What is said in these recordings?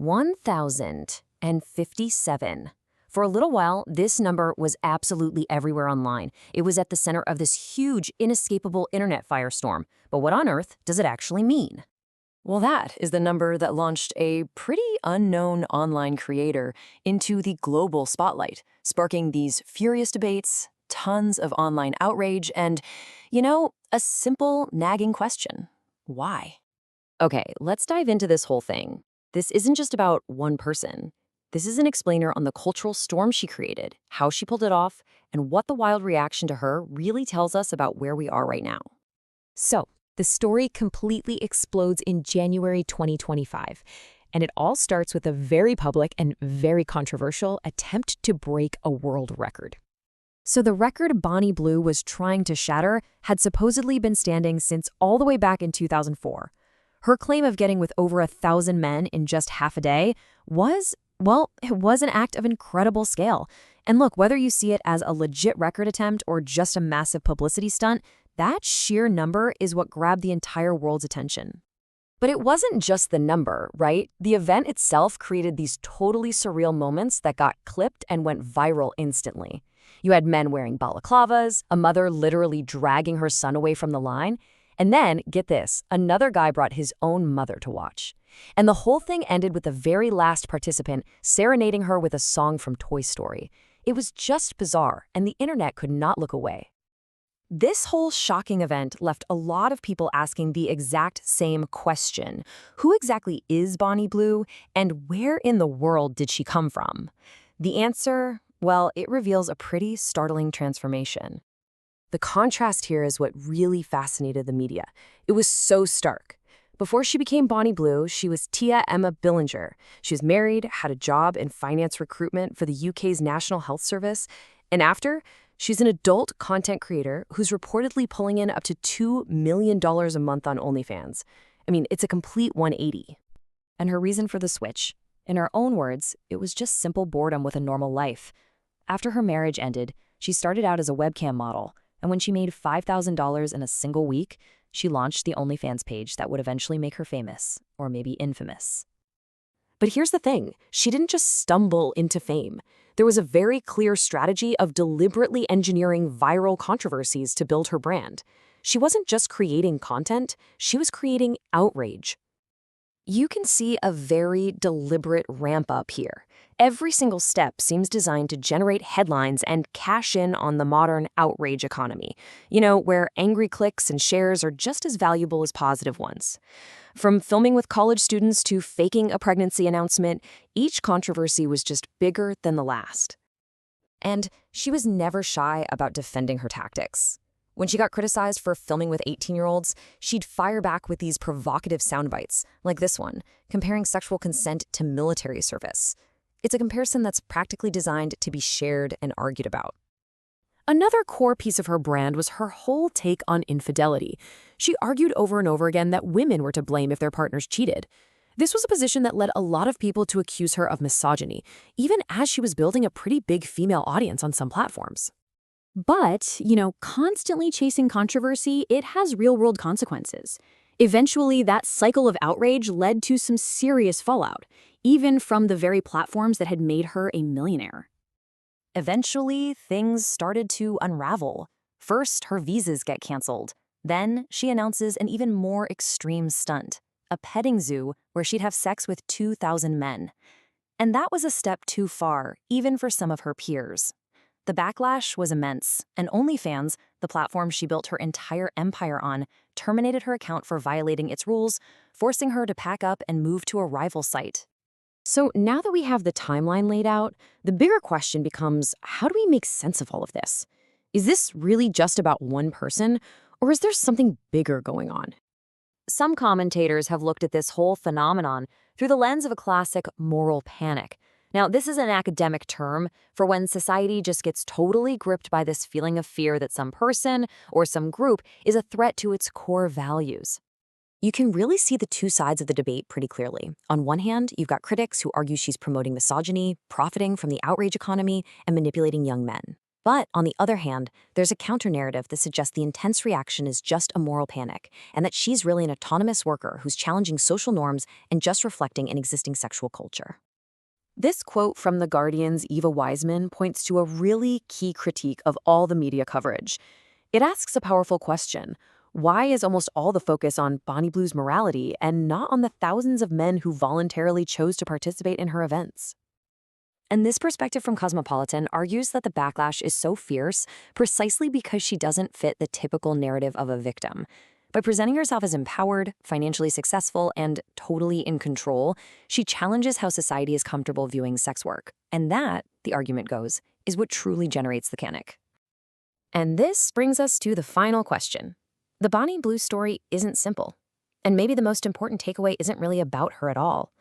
1,057. For a little while, this number was absolutely everywhere online. It was at the center of this huge, inescapable internet firestorm. But what on earth does it actually mean? Well, that is the number that launched a pretty unknown online creator into the global spotlight, sparking these furious debates, tons of online outrage, and, a simple, nagging question. Why? Okay, let's dive into this whole thing. This isn't just about one person. This is an explainer on the cultural storm she created, how she pulled it off, and what the wild reaction to her really tells us about where we are right now. So, the story completely explodes in January 2025, and it all starts with a very public and very controversial attempt to break a world record. So the record Bonnie Blue was trying to shatter had supposedly been standing since all the way back in 2004. Her claim of getting with over 1,000 men in just half a day was, well, it was an act of incredible scale. And look, whether you see it as a legit record attempt or just a massive publicity stunt, that sheer number is what grabbed the entire world's attention. But it wasn't just the number, right? The event itself created these totally surreal moments that got clipped and went viral instantly. You had men wearing balaclavas, a mother literally dragging her son away from the line, and then, get this, another guy brought his own mother to watch. And the whole thing ended with the very last participant serenading her with a song from Toy Story. It was just bizarre, and the internet could not look away. This whole shocking event left a lot of people asking the exact same question. Who exactly is Bonnie Blue, and where in the world did she come from? The answer, well, it reveals a pretty startling transformation. The contrast here is what really fascinated the media. It was so stark. Before she became Bonnie Blue, she was Tia Emma Billinger. She was married, had a job in finance recruitment for the UK's National Health Service, and after, she's an adult content creator who's reportedly pulling in up to $2 million a month on OnlyFans. I mean, it's a complete 180. And her reason for the switch? In her own words, it was just simple boredom with a normal life. After her marriage ended, she started out as a webcam model, and when she made $5,000 in a single week, she launched the OnlyFans page that would eventually make her famous, or maybe infamous. But here's the thing, she didn't just stumble into fame. There was a very clear strategy of deliberately engineering viral controversies to build her brand. She wasn't just creating content, she was creating outrage. You can see a very deliberate ramp up here. Every single step seems designed to generate headlines and cash in on the modern outrage economy, where angry clicks and shares are just as valuable as positive ones. From filming with college students to faking a pregnancy announcement, each controversy was just bigger than the last. And she was never shy about defending her tactics. When she got criticized for filming with 18-year-olds, she'd fire back with these provocative sound bites, like this one, comparing sexual consent to military service. It's a comparison that's practically designed to be shared and argued about. Another core piece of her brand was her whole take on infidelity. She argued over and over again that women were to blame if their partners cheated. This was a position that led a lot of people to accuse her of misogyny, even as she was building a pretty big female audience on some platforms. But, constantly chasing controversy, it has real-world consequences. Eventually, that cycle of outrage led to some serious fallout, even from the very platforms that had made her a millionaire. Eventually, things started to unravel. First, her visas get canceled. Then, she announces an even more extreme stunt, a petting zoo where she'd have sex with 2,000 men. And that was a step too far, even for some of her peers. The backlash was immense, and OnlyFans, the platform she built her entire empire on, terminated her account for violating its rules, forcing her to pack up and move to a rival site. So now that we have the timeline laid out, the bigger question becomes, how do we make sense of all of this? Is this really just about one person, or is there something bigger going on? Some commentators have looked at this whole phenomenon through the lens of a classic moral panic. Now, this is an academic term for when society just gets totally gripped by this feeling of fear that some person or some group is a threat to its core values. You can really see the two sides of the debate pretty clearly. On one hand, you've got critics who argue she's promoting misogyny, profiting from the outrage economy, and manipulating young men. But on the other hand, there's a counter-narrative that suggests the intense reaction is just a moral panic, and that she's really an autonomous worker who's challenging social norms and just reflecting an existing sexual culture. This quote from The Guardian's Eva Wiseman points to a really key critique of all the media coverage. It asks a powerful question. Why is almost all the focus on Bonnie Blue's morality and not on the thousands of men who voluntarily chose to participate in her events? And this perspective from Cosmopolitan argues that the backlash is so fierce precisely because she doesn't fit the typical narrative of a victim. By presenting herself as empowered, financially successful, and totally in control, she challenges how society is comfortable viewing sex work. And that, the argument goes, is what truly generates the panic. And this brings us to the final question. The Bonnie Blue story isn't simple. And maybe the most important takeaway isn't really about her at all.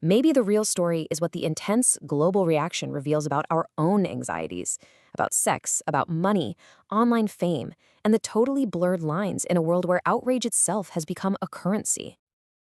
Maybe the real story is what the intense global reaction reveals about our own anxieties, about sex, about money, online fame, and the totally blurred lines in a world where outrage itself has become a currency.